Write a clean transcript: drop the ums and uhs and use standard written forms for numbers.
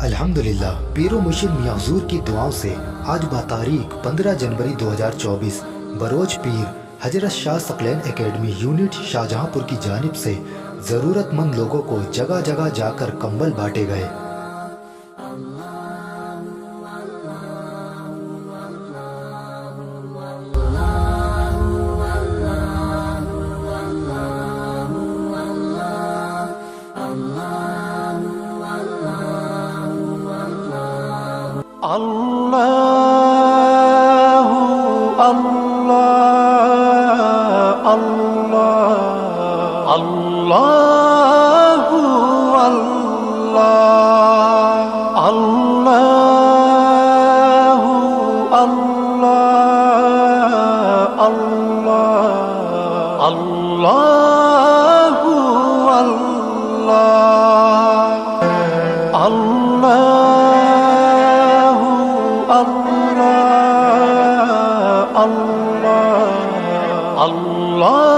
अल्हम्दुलिल्लाह पीरो मुर्शिद मियां हुजूर की दुआओं से आज बातारीख 15 जनवरी 2024 बरोज पीर हजरत शाह सकलैन एकेडमी यूनिट शाहजहांपुर की जानिब से ज़रूरतमंद लोगों को जगह जगह जाकर कंबल बांटे गए। अल्लाहु अल्लाह अल्लाह अल्लाहु अल्लाह अल्लाहु अल्लाह अल्लाह अल्लाहु अल्लाह अल्लाह अल्लाह अल्लाह